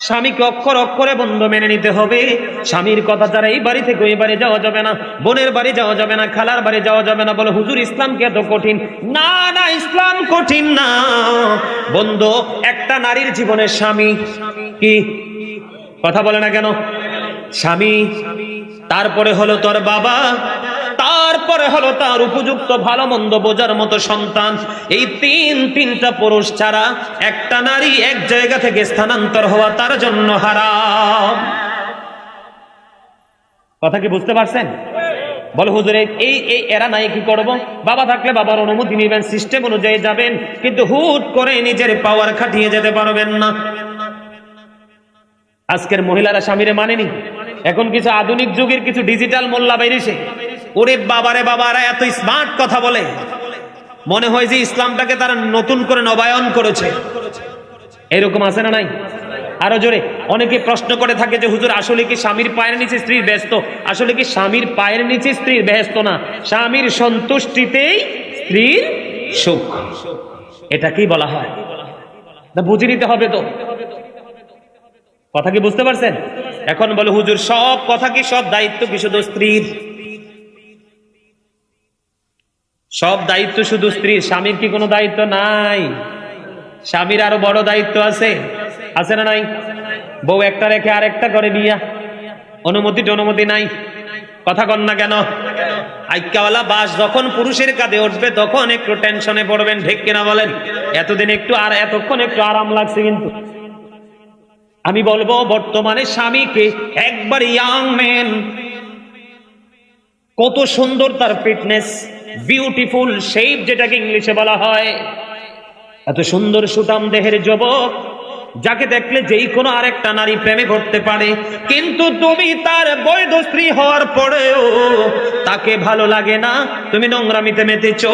স্বামীকে অক্ষর অক্ষরে বন্ধু মেনে নিতে হবে। স্বামীর কথা ছাড়া এই বাড়ি থেকে ওই বাড়ি যাওয়া যাবে না, বোনের বাড়ি যাওয়া যাবে না, খালার বাড়ি যাওয়া যাবে না। বলে হুজুর ইসলাম কি এত কঠিন? না না, ইসলাম কঠিন না বন্ধু। একটা নারীর জীবনের স্বামী কি, কথা বলে না কেন? স্বামী, তারপরে হলো তোর বাবা, তারপরে হলো তার উপযুক্ত ভালো মন্দ বোঝার মতো সন্তান। এই তিনটা পুরুষ ছাড়া একটা নারী এক জায়গা থেকে স্থানান্তর হওয়া তার জন্য হারাম। কথা কি বুঝতে পারছেন? বলো হুজুর এই এরা নাই কি করব? বাবা থাকলে বাবার অনুমতি নেবেন, সিস্টেম অনুযায়ী যাবেন, কিন্তু হুট করে নিজের পাওয়ার খাটিয়ে যেতে পারবেন না। আজকের মহিলারা স্বামীরে মানেনি। এখন কিছু আধুনিক যুগের কিছু ডিজিটাল মোল্লা বেরিয়েছে, ওরে বাবারে বাবারা এত স্মার্ট কথা বলে, মনে হয় যে ইসলামটাকে তারা নতুন করে নবায়ন করেছে। এরকম আছে না নাই? আরো জোরে। অনেকে প্রশ্ন করে থাকে যে হুজুর আসলে কি স্বামীর পায়ের নিচে স্ত্রীর ব্যস্ত? আসলে কি স্বামীর পায়ের নিচে স্ত্রীর ব্যস্ত না, স্বামীর সন্তুষ্টিতেই স্ত্রীর সুখ, এটাকেই বলা হয়। তা বুঝে নিতে হবে তো। কথা কি বুঝতে পারছেন? এখন বলে হুজুর সব কথা কি, সব দায়িত্ব কি শুধু স্ত্রীর? সব দায়িত্ব শুধু স্ত্রীর? স্বামীর কি কোনো দায়িত্ব নাই? স্বামীর আরো বড় দায়িত্ব আছে, আছে না নাই? বউ একটা রেখে আরেকটা করে বিয়া, অনুমতি নাই। কথা কন না কেন? আইক্যাওয়ালা বাস যখন পুরুষের কাঁধে উঠবে তখন একটু টেনশনে পড়বেন, ঠিক কিনা বলেন? এতদিন একটু আর এতক্ষণ একটু আরাম লাগছে, কিন্তু আমি বলবো বর্তমানে স্বামীকে একবার ইয়াং ম্যান, কত সুন্দর তার ফিটনেস, বিউটিফুল শেপ যেটাকে ইংলিশে বলা হয়, এত সুন্দর সুঠাম দেহের যুবক যাকে দেখলে যেই কোনো আরেকটা নারী প্রেমে করতে পারে, কিন্তু তুমি তার বৈধ স্ত্রী হওয়ার পরেও তাকে ভালো লাগে না, তুমি নোংরামিতে মেতেছো।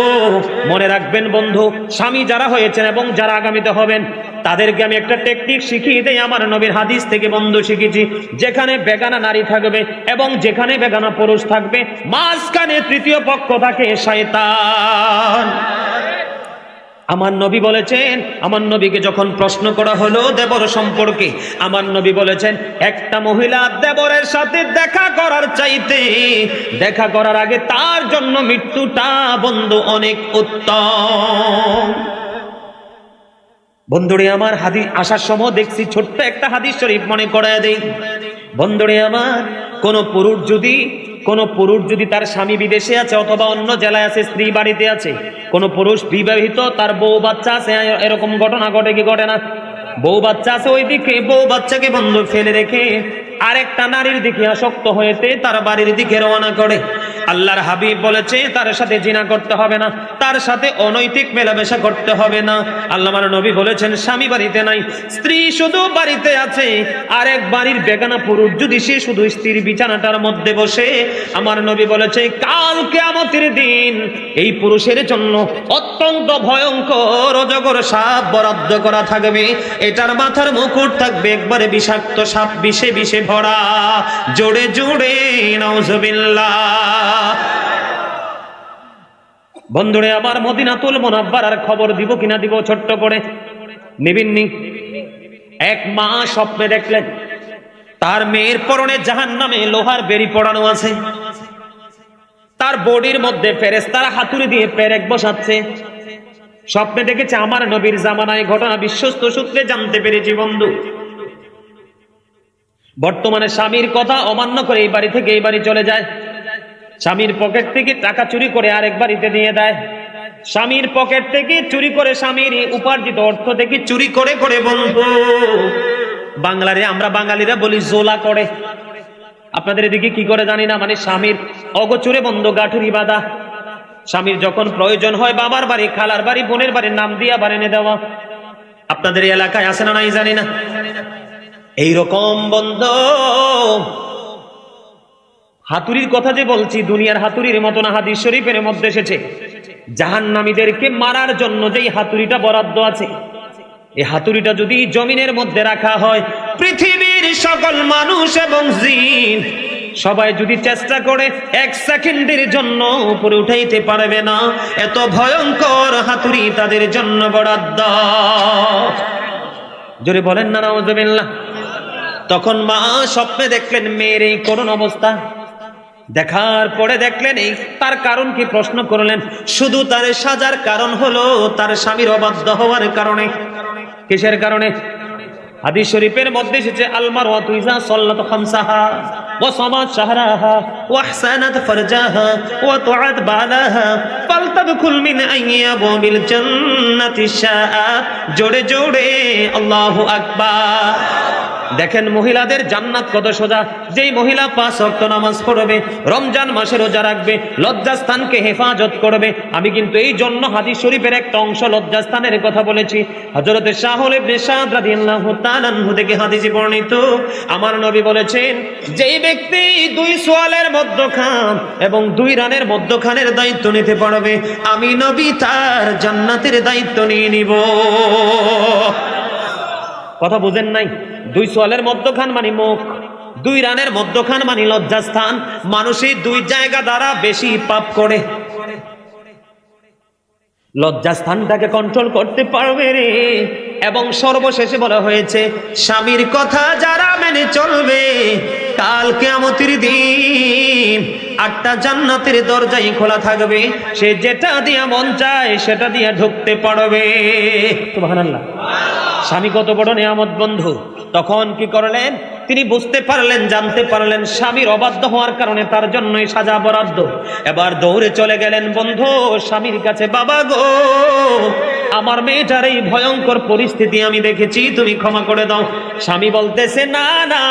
মনে রাখবেন বন্ধু, স্বামী যারা হয়েছেন এবং যারা আগামীতে হবেন তাদেরকে আমি একটা টেকনিক শিখিয়ে দেই, আমার নবীর হাদিস থেকে বন্ধু শিখেছি। যেখানে বেগানা নারী থাকবে এবং যেখানে বেগানা পুরুষ থাকবে, মাঝখানে তৃতীয় পক্ষ থাকে শয়তান। আমার নবী বলেছেন, আমার নবীকে যখন প্রশ্ন করা হলো দেবর সম্পর্কে, আমার নবী বলেছেন একটা মহিলা দেবরের সাথে দেখা করার চাইতে দেখা করার আগে তার জন্য মৃত্যুটা বন্ধু অনেক উত্তম। বন্ধুরে আমার, হাদিস আসার সময় দেখছি ছোট্ট একটা হাদিস শরীফ মনে করায় দেই। বন্ধুরে আমার, কোন পুরুষ যদি তার স্বামী বিদেশে আছে অথবা অন্য জেলায় আছে, স্ত্রী বাড়িতে আছে, কোন পুরুষ বিবাহিত, তার বউ বাচ্চা আছে, এরকম ঘটনা ঘটে কি ঘটে না? বউ বাচ্চা আছে, ওই দিকে বউ বাচ্চাকে বন্ধু ফেলে রেখে আরেকটা নারীর দিকে আসক্ত হয়েতে তার বাড়ির দিকে রওনা করে। আল্লাহর হাবিব বলেছে তার সাথে জিনা করতে হবে না, তার সাথে অনৈতিক মেলামেশা করতে হবে না। আল্লাহর নবী বলেছেন স্বামী বাড়িতে নাই, স্ত্রী শুধু বাড়িতে আছে, আরেক বাড়ির বেগানা পুরুষ যদি সে শুধু স্ত্রীর বিছানাটার মধ্যে বসে, আমার নবী বলেছে কাল কিয়ামতের দিন এই পুরুষের জন্য অত্যন্ত ভয়ঙ্কর অজগর সাপ বরাদ্দ করা থাকবে। এটার মাথার মুকুট থাকবে একবারে বিষাক্ত সাপ, বিষে ভরা। জোরে জোরে নাউজুবিল্লাহ। বন্ধুরে আমার, মদিনাতুল মুনাওয়ারার খবর দিব কিনা দিব, ছোট্ট করে নিবিন্নি। এক মা স্বপ্নে দেখলেন তার মেয়ের পরনে জাহান্নামে লোহার বেড়ি পড়ানো আছে, তার বডির মধ্যে ফেরেশতারা হাতুড়ি দিয়ে পেরেক বসাচ্ছে। স্বপ্নে দেখেছে আমার নবীর জামানায় ঘটনা, বিশ্বস্ত সূত্রে জানতে পেরেছি বন্ধু। বর্তমানে স্বামীর কথা অমান্য করে এই বাড়ি থেকে এই বাড়ি চলে যায়, স্বামীর পকেট থেকে টাকা চুরি করে আরেক বাড়িতে দিয়ে দেয়, স্বামীর পকেট থেকে চুরি করে, স্বামীর উপার্জিত অর্থ থেকে চুরি করে করে বন্ধু, বাংলারে আমরা বাঙালিরা বলি জোলা করে। আপনাদের এদিকে কি করে জানি না, মানে স্বামীর অগোচরে বন্ধ গাঠুরি বাঁধা। স্বামীর যখন প্রয়োজন হয় বাবার বাড়ি, খালার বাড়ি, বোনের বাড়ির নাম দিয়ে আবার এনে দেওয়া। আপনাদের এলাকায় আছে না নাই জানি না। এইরকম বন্ধ হাতুড়ির কথা যে বলছি, দুনিয়ার হাতুড়ির মতো না, হাদিস শরীফের মধ্যে এসেছে জাহান্নামীদেরকে মারার জন্য যেই হাতুড়িটা বরাদ্দ আছে, এই হাতুড়িটা যদি জমিনের মধ্যে রাখা হয়, পৃথিবীর সকল মানুষ এবং জিন সবাই যদি চেষ্টা করে এক সেকেন্ডের জন্য উপরে উঠাইতে পারবে না, এত ভয়ঙ্কর হাতুড়ি তাদের জন্য বরাদ্দ। জোরে বলেন না নাউজুবিল্লাহ। তখন মা স্বপ্নে দেখলেন মেয়ের এই করুণ অবস্থা। দেখার পরে দেখলেন এই তার কারণ কি প্রশ্ন করলেন। শুধু তার সাজার কারণ হলো তার স্বামীর অবাধ্য হওয়ার কারণে। কিসের কারণে? হাদিস শরীফের মধ্যে এসেছে আল মারওয়াতু ইযা সাল্লাত খামসাহা ওয়া সামাত শাহরাহা ওয়া আহসানাত ফারজাহা ওয়া তুআত বালাহা ফালতাদখুল মিন আইয়াবিল জান্নাতি শাআ। জোরে জোরে আল্লাহু আকবার। দেখেন মহিলাদের জান্নাত কত সোজা। যেই মহিলা 5 ওয়াক্ত নামাজ পড়বে, রমজান মাসে রোজা রাখবে, লজ্জাস্থানকে হেফাজত করবে। আমি কিন্তু এই জন্য হাদিস শরীফের একটা অংশ লজ্জাস্থানের কথা বলেছি। হযরত শাহুল ইবনে সাদ রাদিয়াল্লাহু তাআলা আনহু থেকে হাদিসে বর্ণিত, আমার নবী বলেছেন, যেই ব্যক্তি 2 সোয়ালের মধ্যখান এবং 2 রানের মধ্যখানের দায়িত্ব নিতে পারবে, আমি নবী তার জান্নাতের দায়িত্ব নিয়ে নিব। কথা বুঝেন নাই? 2 সোয়ালের মধ্যখান মানে মুখ, 2 রানের মধ্যখান মানে লজ্জাস্থান। মানুষই 2 জায়গা দ্বারা বেশি পাপ করে। লজ্জাস্থানটাকে কন্ট্রোল করতে পারবে রে। এবং সর্বশেষে বলা হয়েছে, স্বামীর কথা যারা মেনে চলবে, কাল কিয়ামতের দিন 8টা জান্নাতের দরজাই খোলা থাকবে। সে যেটা দিয়া মন চায় সেটা দিয়া ঢুকতে পারবে। সুবহানাল্লাহ। স্বামী কত বড় নিয়ামত বন্ধু। তখন কি করলেন? তিনি বুঝতে পারলেন, জানতে পারলেন স্বামীর অবাধ্য হওয়ার কারণে তার জন্যই সাজা বরাদ্দ। এবার দৌড়ে চলে গেলেন বন্ধু স্বামীর কাছে। বাবা গো, আমার মেয়েটার এই ভয়ঙ্কর পরিস্থিতি আমি দেখেছি, তুমি ক্ষমা করে দাও। স্বামী বলতেছে, না না,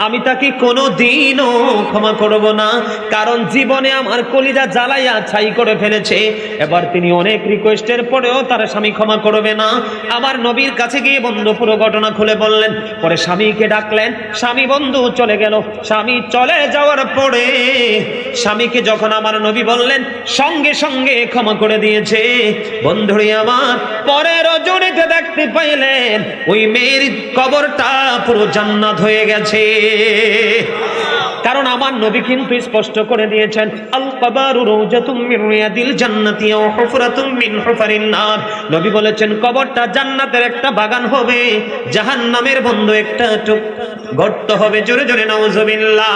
আমি তাকে কোনোদিনও ক্ষমা করব না, কারণ জীবনে আমার কলিজা জ্বালাইয়া ছাই করে ফেলেছে। এবার তিনি অনেক রিকোয়েস্টের পরেও তার স্বামী ক্ষমা করবে না। আমার নবীর কাছে গিয়ে বন্ধু পুরো ঘটনা খুলে বললেন। পরে স্বামীকে ডাকলেন। স্বামী বন্ধু চলে গেল। স্বামী চলে যাওয়ার পরে স্বামীকে যখন আমার নবী বললেন, সঙ্গে সঙ্গে ক্ষমা করে দিয়েছে। বন্ধুরে আমার, পরে রজনীতে দেখতে পাইলেন ওই মেয়ের কবরটা পুরো জান্নাত হয়ে গেছে। কারণ আমার নবী কিন্তু স্পষ্ট করে দিয়েছেন, আল কবরু রাওজাতুম মিন রিয়াদিল জান্নাতি ওয়া হুফরাতুম মিন হুফারিন নার। নবী বলেছেন কবরটা জান্নাতের একটা বাগান হবে, জাহান্নামের বন্ধ একটা গর্ত হবে। জোরে জোরে নাউজুবিল্লাহ।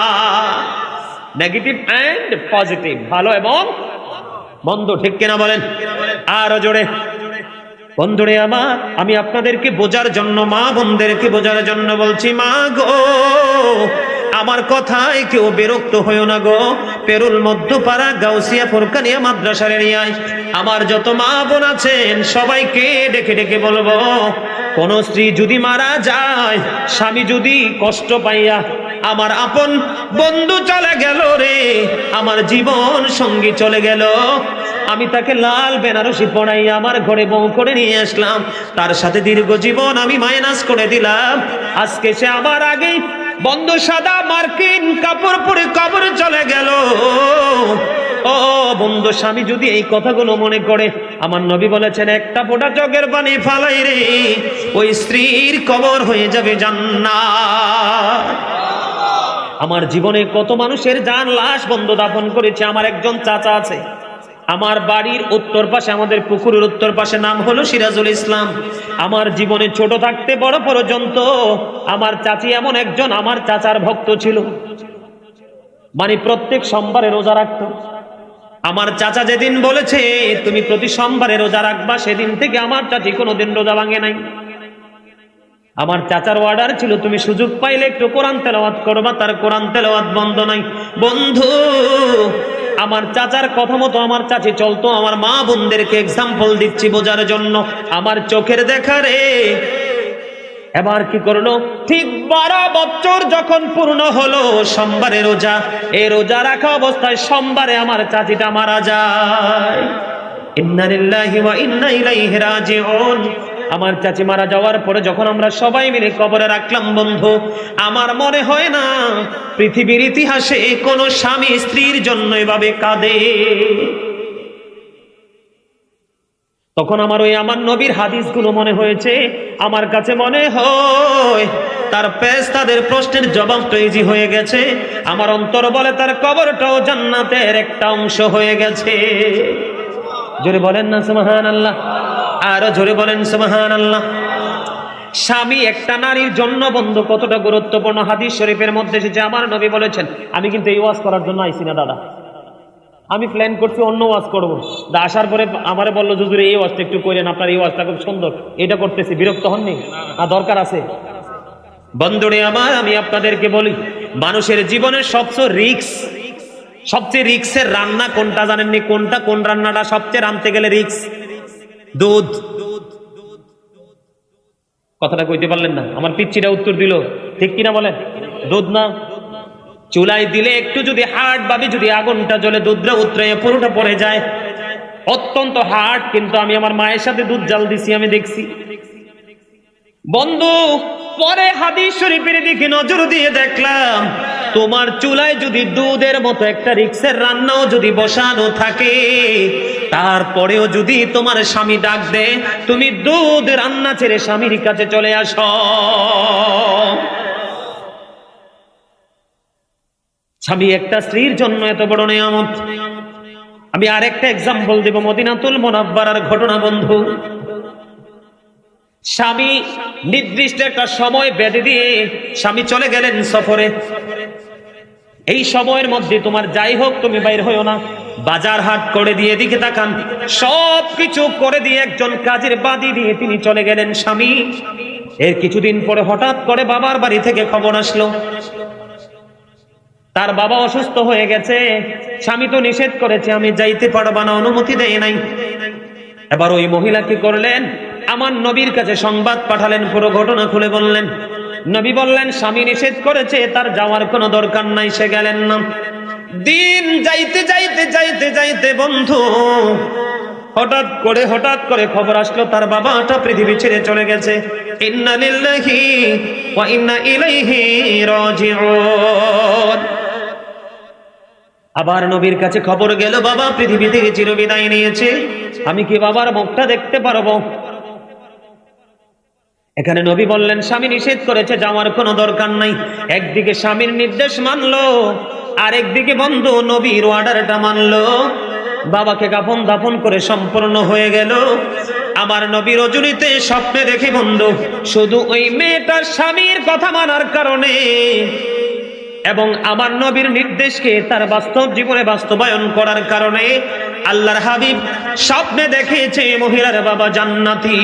নেগেটিভ এন্ড পজিটিভ, ভালো এবং মন্দ, ঠিক কিনা বলেন? আর জোরে। বন্ধুরে আমার, আমি আপনাদেরকে বোঝার জন্য, মা বোনদেরকে বোঝার জন্য বলছি, মা গো, আমার কথায় কেউ বিরক্ত হইও না গো। পেরুল মধ্যপাড়া গাউসিয়া ফুরকানিয়া মাদ্রাসার এরিয়ায় আমার যত মা বোন আছেন সবাইকে ডেকে ডেকে বলবো, কোন স্ত্রী যদি মারা যায়, স্বামী যদি কষ্ট পাইয়া আমার আপন বন্ধু চলে গেল রে, আমার জীবন সঙ্গী চলে গেল, আমি তাকে লাল বেনারসি পড়াইয়া আমার ঘরে বউ করে নিয়ে আসলাম, তার সাথে দীর্ঘ জীবন আমি মাইনাস করে দিলাম, আজকে সে আমার আগেই বন্ধু সাদা মার্কিন কাপড় পরে কবরে চলে গেল। ও বন্ধু, স্বামী যদি এই কথাগুলো মনে করে, আমার নবী বলেছেন একটা ফোঁটা চোখের পানি ফালাই রে, ওই স্ত্রীর কবর হয়ে যাবে জান্নাত। আমার জীবনে কত মানুষের জান লাশ বন্ধু দাফন করেছে। আমার একজন চাচা আছে, আমার বাড়ির উত্তর পাশে, আমাদের পুকুরের উত্তর পাশে, নাম হলো সিরাজুল ইসলাম। আমার জীবনে ছোট থাকতে বড় পর্যন্ত আমার চাচি এমন একজন আমার চাচার ভক্ত ছিল, মানে প্রত্যেক সোমবারে রোজা রাখতো। আমার চাচা যেদিন বলেছে তুমি প্রতি সোমবারে রোজা রাখবা, সেদিন থেকে আমার চাচি কোনোদিন রোজা ভাঙে নাই। আমার চাচার অর্ডার ছিল তুমি সুযোগ পাইলে একটু কোরআন তেলাওয়াত করবা, তার কোরআন তেলাওয়াত বন্ধ নাই। বন্ধু, আমার চাচার কথা মতো আমার চাচি চলতো। আমার মা বোনদেরকে এক্সাম্পল দিচ্ছি বোঝার জন্য, আমার চোখের দেখা রে। এবার কি করলো, ঠিক 12 বছর যখন পূর্ণ হলো সোমবারে রোজা, এই রোজা রাখা অবস্থায় সোমবারে আমার চাচিটা মারা যায়। ইন্না লিল্লাহি ওয়া ইন্না ইলাইহি রাজিউন। আমার চাচি মারা যাওয়ার পরে যখন আমরা সবাই মিলে কবরে রাখলাম বন্ধু, আমার মনে হয় না পৃথিবীর ইতিহাসে কোনো স্বামী স্ত্রীর জন্য এভাবে কাঁদে। তখন আমার ওই আমার নবীর হাদিসগুলো মনে হয়েছে, আমার কাছে মনে হয় তার তাদের প্রশ্নের জবাবটা ইজি হয়ে গেছে। আমার অন্তর বলে তার কবরটাও জান্নাতের একটা অংশ হয়ে গেছে। জোরে বলেন না সুবহানাল্লাহ, আরো জোরে বলেন সুবহানাল্লাহ। স্বামী একটা নারীর জন্য বন্ধু কতটা গুরুত্বপূর্ণ হাদিস শরীফের মধ্যে এসেছে। আমার নবী বলেছেন, আমি কিন্তু এই ওয়াজ করার জন্য আইছি না দাদা, আমি প্ল্যান করছি অন্য ওয়াজ করবো। আসার পরে আমারে বললো, হুজুর এই ওয়াজটা একটু করেন, আপনার এই ওয়াজটা খুব সুন্দর, এটা করতেছি, বিরক্ত হননি? না, দরকার আছে। বন্ধুরে আমার, আমি আপনাদেরকে বলি, মানুষের জীবনের সবচেয়ে রিক্সের রান্না কোনটা জানেননি? কোন রান্নাটা সবচেয়ে রাঁধতে গেলে রিক্স? দুধ। কথাটা কইতে পারলেন না? আমার পিচ্চিটা উত্তর দিল, ঠিক কিনা বলেন? দুধ না? চুলায় দিলে একটু যদি হার্ড ভাবে যদি আগুনটা জ্বলে, দুধটা উতরে পুরোটা পড়ে যায়, অত্যন্ত হার্ড। কিন্তু আমি আমার মায়ের সাথে দুধ জাল দিছি, আমি দেখছি। বন্ধু, পরে হাদিস শরীফের দিকে নজর দিয়ে দেখলাম, তোমার চুলায় যদি দুধের মতো একটা রিক্সের রান্নাও যদি বসানো থাকে, তারপরেও যদি তোমার স্বামী ডাক দেয়, তুমি দুধ রান্না ছেড়ে স্বামীর কাছে চলে আসো। স্বামী একটা স্ত্রীর জন্য এত বড় নিয়ামত। আমি আরেকটা এক্সাম্পল দেব, মদিনাতুল মুনাওয়ারার ঘটনা বন্ধু। স্বামী নির্দিষ্ট একটা সময় বেঁধে দিয়ে স্বামী চলে গেলেন সফরে। এই সময়ের মধ্যে তোমার যাই হোক, তুমি বাইর হইও না, বাজার হাট করে দিয়ে, এদিকে তাকান, সবকিছু করে দিয়ে একজন কাজের বাদি দিয়ে তিনি চলে গেলেন স্বামী। এর কিছুদিন পরে হঠাৎ করে বাবার বাড়ি থেকে খবর আসলো, তার বাবা অসুস্থ হয়ে গেছে। স্বামী তো নিষেধ করেছে, আমি যাইতে পারবো না, অনুমতি দেয় নাই। এবার ওই মহিলা কি করলেন? আমার নবীর কাছে সংবাদ পাঠালেন, পুরো ঘটনা খুলে বললেন। নবী বললেন, স্বামী নিষেধ করেছে, তার যাওয়ার কোনো দরকার নাই, সে গেলেন না। দিন যাইতে যাইতে যাইতে যাইতে বন্ধু, হঠাৎ করে খবর আসলো, তার বাবাটা পৃথিবী ছেড়ে চলে গেছে। ইন্না লিল্লাহি ওয়া ইন্না ইলাইহি রাজিউন। আবার নবীর কাছে খবর গেল, বাবা পৃথিবী থেকে চিরবিদায় নিয়েছে, আমি কি বাবার মুখটা দেখতে পারবো? এখানে নবী বললেন, স্বামী নিষেধ করেছে, যাওয়ার কোনো দরকার নাই। একদিকে স্বামীর নির্দেশ মানলো, আর একদিকে বন্ধু নবীর অর্ডারটা মানলো। বাবাকে কাফন দাফন করে সম্পূর্ণ হয়ে গেল। আমার নবী রজনীতে স্বপ্নে দেখে বন্ধু, শুধু ওই মেয়েটার স্বামীর কথা মানার কারণে এবং আমার নবীর নির্দেশকে তার বাস্তব জীবনে বাস্তবায়ন করার কারণে আল্লাহর হাবিব স্বপ্নে দেখেছে মহিলার বাবা জান্নাতি।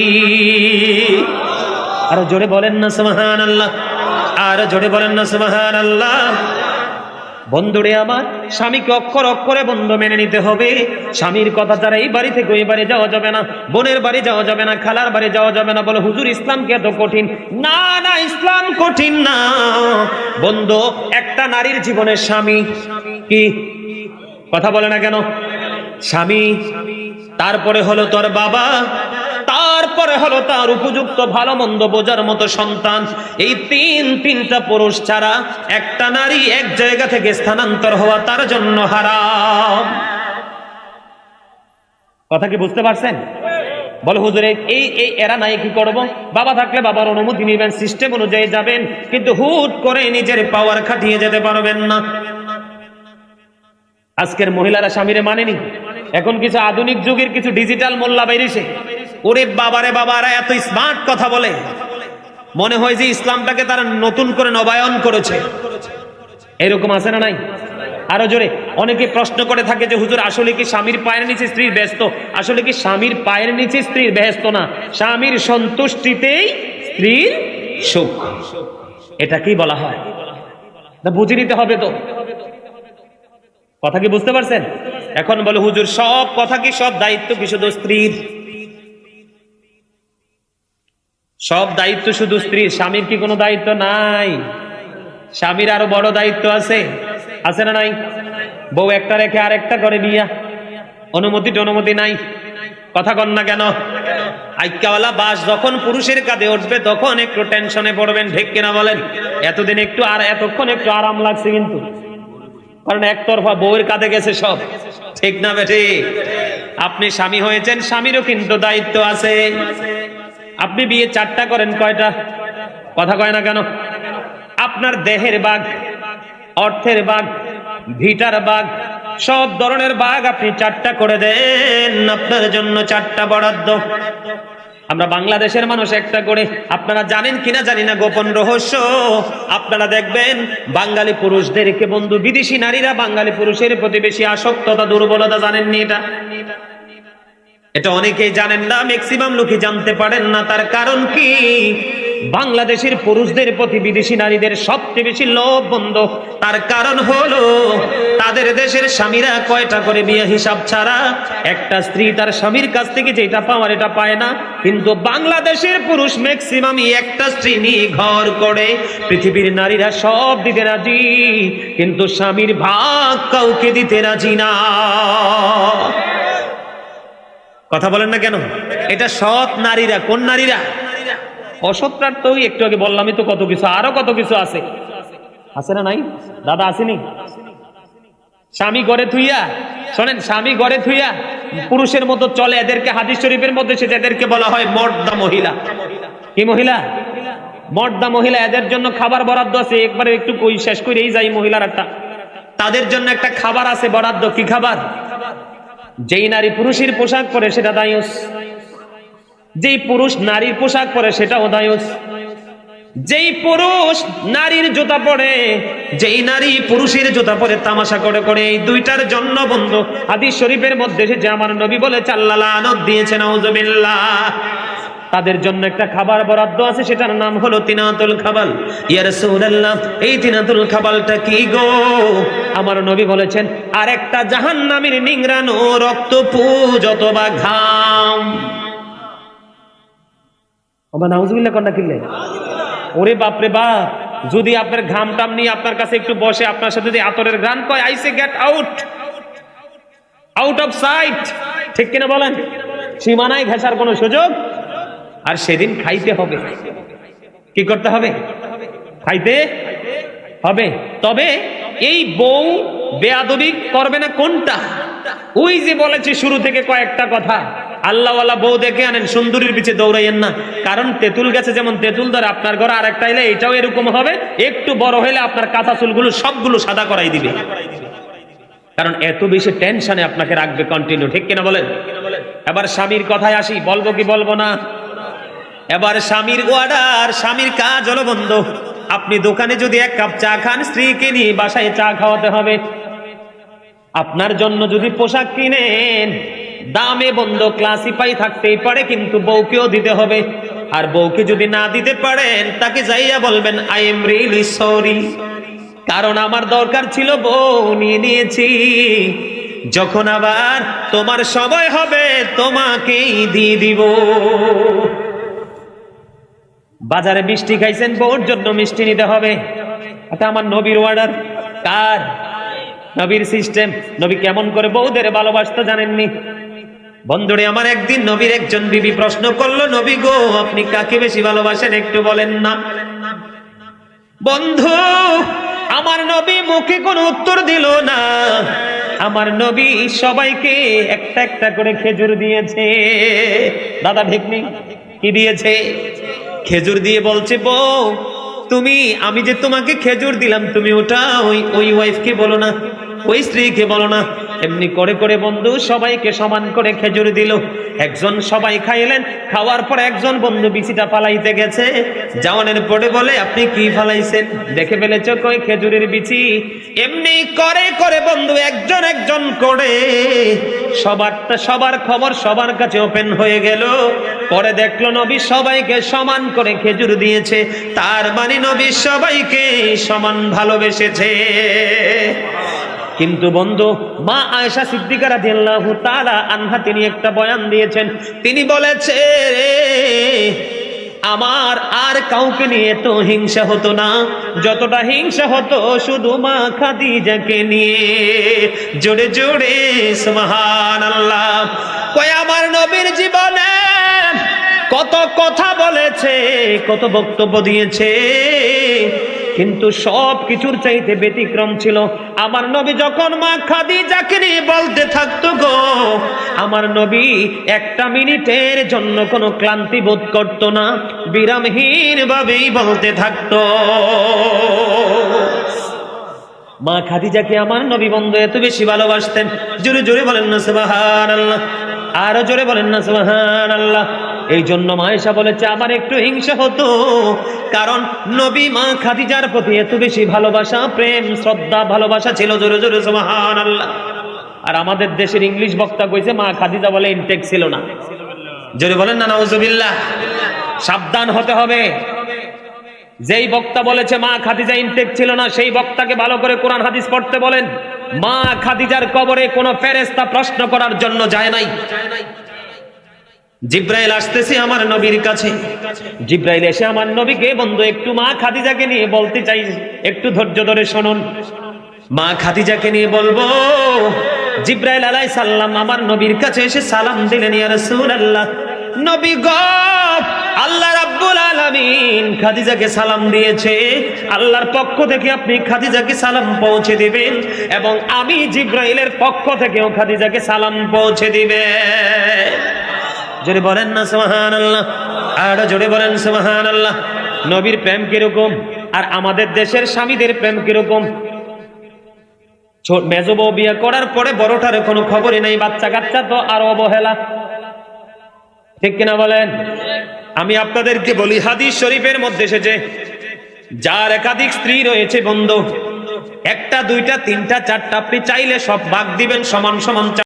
আর জোরে বলেন না সুবহানাল্লাহ, আর জোরে বলেন না সুবহানাল্লাহ। বন্ধুরে আমার, স্বামীকে অক্ষরে বন্ধু মেনে নিতে হবে। স্বামীর কথা ছাড়া এই বাড়ি থেকে ওই বাড়ি যাওয়া যাবে না, বোনের বাড়ি যাওয়া যাবে না, খালার বাড়ি যাওয়া যাবে না। বলে হুজুর ইসলাম কি এত কঠিন? না না, ইসলাম কঠিন না বন্ধু। একটা নারীর জীবনে স্বামী কি কথা বলে না কেন? স্বামী, তারপরে হলো তোর বাবা, তারপরে হলো তার উপযুক্ত ভালো মন্দ বোঝার মতো সন্তান। এই তিনটা পুরুষ ছাড়া একটা নারী এক জায়গা থেকে স্থানান্তর হওয়া তার জন্য হারাম। কথা কি বুঝতে পারছেন? বলে হুজুর এই এরা নাই, কি করব? বাবা থাকলে বাবার অনুমতি নেবেন, সিস্টেম অনুযায়ী যাবেন, কিন্তু হুট করে নিজের পাওয়ার খাটিয়ে যেতে পারবেন না। আজকের মহিলারা স্বামীরে মানেনি। এখন কিছু আধুনিক যুগের কিছু ডিজিটাল মোল্লা বাইরেছে, ওরে বাবারে বাবারা এত স্মার্ট কথা বলে, মনে হয় যে ইসলামটাকে তারা নতুন করে নবায়ন করেছে। এরকম আছে না নাই? আরো জোরে। অনেকে প্রশ্ন করে থাকে যে হুজুর আসলে কি স্বামীর পায়ের নিচে স্ত্রীর ব্যস্ত? আসলে কি স্বামীর পায়ের নিচে স্ত্রীর ব্যস্ত না, স্বামীর সন্তুষ্টিতেই স্ত্রীর সুখ। এটা কি বলা হয়? বুঝে নিতে হবে তো। কথা কি বুঝতে পারছেন? এখন বলে হুজুর সব কথা কি, সব দায়িত্ব কি শুধু স্ত্রীর? সব দায়িত্ব শুধু স্ত্রীর? স্বামীর কি কোনো দায়িত্ব নাই? স্বামীর আরো বড় দায়িত্ব আছে, আছে না নাই? বউ একটা রেখে আরেকটা করে বিয়া, অনুমতি নাই। কথা কন না কেন? আইক্যাওয়ালা বাস যখন পুরুষের কাঁধে উঠবে তখন একটু টেনশনে পড়বেন, ঠিক কিনা বলেন? এতদিন একটু আর এতক্ষণ একটু আরাম লাগছে, কিন্তু কারণ একতরফা বউয়ের কাঁধে গেছে সব, ঠিক না বেঠি? আপনি স্বামী হয়েছেন, স্বামীরও কিন্তু দায়িত্ব আছে। আপনি বিয়ে 4টা করেন, কয়টা? কথা কয় না কেন? আপনার দেহের বাঘ, অর্থের বাঘ, ভিটার বাঘ, সব ধরনের বাঘ আপনি 4টা করে দেন, আপনার জন্য 4টা বরাদ্দ। আমরা বাংলাদেশের মানুষ একটা করে, আপনারা জানেন কিনা জানি না, গোপন রহস্য, আপনারা দেখবেন বাঙালি পুরুষদেরকে বন্ধু বিদেশি নারীরা বাঙালি পুরুষের প্রতি বেশি আসক্ততা, দুর্বলতা, জানেননি এটা? এটা অনেকেই জানেন না, ম্যাক্সিমাম লোকই জানতে পারেন না। তার কারণ কি? বাংলাদেশের পুরুষদের প্রতি বিদেশি নারীদের সবচেয়ে বেশি লোভ বন্ধ। তার কারণ হলো তাদের দেশের স্বামীরা কয়টা করে বিয়ে হিসাব ছাড়া একটা স্ত্রী তার স্বামীর কাছ থেকে যেটা পাওয়ার এটা পায় না। কিন্তু বাংলাদেশের পুরুষ ম্যাক্সিমামই একটা স্ত্রী নিয়ে ঘর করে। পৃথিবীর নারীরা সব দিতে রাজি, কিন্তু স্বামীর ভাগ কাউকে দিতে রাজি না। কথা বলেন না কেন? এটা সৎ নারীরা। কোন নারীরা? অসৎটার তো একটু আগে বললামই তো কত কিছু, আরো কত কিছু আছে। আছে না নাই দাদা? আসেনি? স্বামী ঘরে থুইয়া, শোনেন, স্বামী ঘরে থুইয়া পুরুষের মতো চলে, এদেরকে হাদিস শরীফের মধ্যে সে এদেরকে বলা হয় মর্দা মহিলা। কি মহিলা? মর্দা মহিলা। এদের জন্য খাবার বরাদ্দ আছে। একবারে একটু কই শেষ করেই যাই মহিলারা, তাদের জন্য একটা খাবার আছে বরাদ্দ। কি খাবার? যেই নারী পুরুষের পোশাক পরে সেটা দায়ুস, যেই পুরুষ নারীর পোশাক পরে সেটাও দায়ুস, যেই পুরুষ নারীর জুতা পরে, যেই নারী পুরুষের জুতা পরে তামাশা করে করে, এই দুইটার জন্য বন্ধু হাদিস শরীফের মধ্যে যে আমার নবী বলেছে, আল্লাহ লানত দিয়েছেন, আউযুবিল্লাহ, তাদের জন্য একটা খাবার বরাদ্দ আছে, সেটার নাম হলো তিনাতুল খাবাল। ইয়া রাসূলুল্লাহ, এই তিনাতুল খাবালটা কি গো? আমার নবী বলেছেন, আর একটা জাহান্নামীর নিংড়ানো রক্তপুঞ্জ অথবা ঘাম। ওবা নাউজুবিল্লাহ কন্না কিল্লে। ওরে বাপ রে বাপ, যদি আপনার ঘাম টাম নিয়ে আপনার কাছে একটু বসে, আপনার সাথে যদি আতরের গান কয়, I say get out, out of sight, ঠিক কিনা বলেন? সীমানায় ঘেঁষার কোনো সুযোগ। আর সেদিন খাইতে হবে। কি করতে হবে? খাইতে হবে। তবে এই বউ বেয়াদবি করবে না কোনটা? ওই যে বলেছে শুরু থেকে কয়েকটা কথা, আল্লাহওয়ালা বউ দেখে আনেন, সুন্দরীর পিছে দৌড়াইয়েন না। কারণ তেঁতুল গাছে যেমন তেঁতুল ধরে, আপনার ঘরে আরেকটা এলে এটাও এরকম হবে। একটু বড় হলে আপনার কাঁচা চুলগুলো সবগুলো সাদা করাই দিবে। কারণ এত বেশি টেনশনে আপনাকে রাখবে কন্টিনিউ, ঠিক কিনা বলেন? এবার স্বামীর কথায় আসি, বলবো কি বলবো না? এবার স্বামীর অর্ডার, স্বামীর কাজ হলো বন্ধু, আপনি দোকানে যদি এক কাপ চা খান, স্ত্রীকে নিয়ে বাসায় চা খাওয়াতে হবে। আপনার জন্য যদি পোশাক কিনেন, দামে বন্ধু ক্লাসিফাই থাকতেই পারে, কিন্তু বউকেও দিতে হবে। আর বউকে যদি না দিতে পারেন, তাকে যাইয়া বলবেন, আই এম রিয়েলি সরি, কারণ আমার দরকার ছিল, বউ নিয়ে নিয়েছি। যখন আবার তোমার সময় হবে, তোমাকেই দিয়ে দিব। বাজারে মিষ্টি খাইছেন, বউর জন্য মিষ্টি নিতে হবে। এটা আমার নবীর অর্ডার। কার? নবীর সিস্টেম। নবী কেমন করে বউদের ভালোবাসতে জানেননি? বন্ধুরে আমার, একদিন নবীর একজন বিবি প্রশ্ন করলো, নবী গো, আপনি কাকে বেশি ভালোবাসেন একটু বলেন না। বন্ধু, আমার নবী মুখে কোনো উত্তর দিল না। আমার নবী সবাইকে একটা একটা করে খেজুর দিয়েছে। দাদা ঢেকনি কি দিয়েছে? খেজুর দিয়ে বলছে, বউ তুমি, আমি যে তোমাকে খেজুর দিলাম, তুমি ওটা ওই ওয়াইফকে বলো না, ওই স্ত্রীকে বলো না। এমনি করে করে বন্ধু সবাইকে সমান করে খেজুর দিল। একজন সবাই খাইলেন, খাওয়ার পর একজন বন্ধু বিচিটা ফালাইতে গেছে, যাওয়ানের পরে বলে, আপনি কি ফালাইছেন? দেখে ফেলেছ কই খেজুরের বিচি। এমনি করে করে বন্ধু একজন একজন করে সবার খবর সবার কাছে ওপেন হয়ে গেল। পরে দেখলো নবী সবাইকে সমান করে খেজুর দিয়েছে, তার মানে নবী সবাইকে সমান ভালোবেসেছে। কিন্তু বন্ধু, মা আয়েশা সিদ্দিকা রাদিয়াল্লাহু তাআলা আনহা তিনি একটা বয়ান দিয়েছেন। তিনি বলেছে, আমার আর কাউকে নিয়ে তো হিংসা হতো না, যতটা হিংসা হতো শুধু মা খাদিজাকে নিয়ে। জোরে জোরে সুবহানাল্লাহ। কয় আমার নবীর জীবনে কত কথা বলেছে, কত বক্তব্য দিয়েছে, কিন্তু সব কিছুর চাইতে ব্যতিক্রম ছিল আমার নবী যখন মা খাদিজাকে নিয়ে বলতে থাকতো গো, আমার নবী একটা মিনিটের জন্য কোনো ক্লান্তি বোধ করতো না, বিরামহীন ভাবেই বলতে থাকতো। মা খাদিজাকে আমার নবী বন্ধু এত বেশি ভালোবাসতেন। জোরে জোরে বলেন না সুবহানাল্লাহ, আরো জোরে বলেন না সুবহানাল্লাহ। এই জন্য মা আয়েশা বলেছে আমার একটু হিংসা হতো, কারণ নবী মা খাদিজার প্রতি এত বেশি ভালোবাসা, প্রেম, শ্রদ্ধা, ভালোবাসা ছিল। জোরে জোরে সুবহানাল্লাহ। আর আমাদের দেশের ইংলিশ বক্তা কইছে মা খাদিজা বলে ইনটেক ছিল না। জোরে বলেন না নাউজুবিল্লাহ। সাবধান হতে হবে। যেই বক্তা বলেছে মা খাদিজা ইনটেক ছিল না, সেই বক্তাকে ভালো করে কোরআন হাদিস পড়তে বলেন। মা খাদিজার কবরে কোনো ফেরেশতা প্রশ্ন করার জন্য যায় নাই। জিব্রাইল আসতেছে আমার নবীর কাছে, জিব্রাইল এসে আমার নবীকে বন্ধু একটু মা খাদিজাকে নিয়ে বলতে চাই, একটু ধৈর্য ধরে শুনুন। মা খাদিজাকে নিয়ে বলবো। জিব্রাইল আলাইহিস সালাম আমার নবীর কাছে এসে সালাম দিলেন, ইয়া রাসূলুল্লাহ, নবী গো, আল্লাহ রাব্বুল আলামিন খাদিজাকে সালাম দিয়েছে, আল্লাহর পক্ষ থেকে আপনি খাদিজাকে সালাম পৌঁছে দিবেন, এবং আমি জিব্রাইলের পক্ষ থেকেও খাদিজাকে সালাম পৌঁছে দিবেন। জোরে বলেন না সুবহানাল্লাহ, আর জোরে বলেন সুবহানাল্লাহ। নবীর প্রেম কিরকম, আর আমাদের দেশের স্বামীদের প্রেম কিরকম। মেজো বউ বিয়ে করার পরে বড়টার কোনো খবরই নাই, বাচ্চা কাচ্চা তো আরো অবহেলা, ঠিক কিনা বলেন? আমি আপনাদেরকে বলি হাদিস শরীফের মধ্যে এসেছে যার একাধিক স্ত্রী রয়েছে বন্ধু, একটা দুইটা তিনটা চারটা, আপনি চাইলে সব ভাগ দিবেন সমান সমান।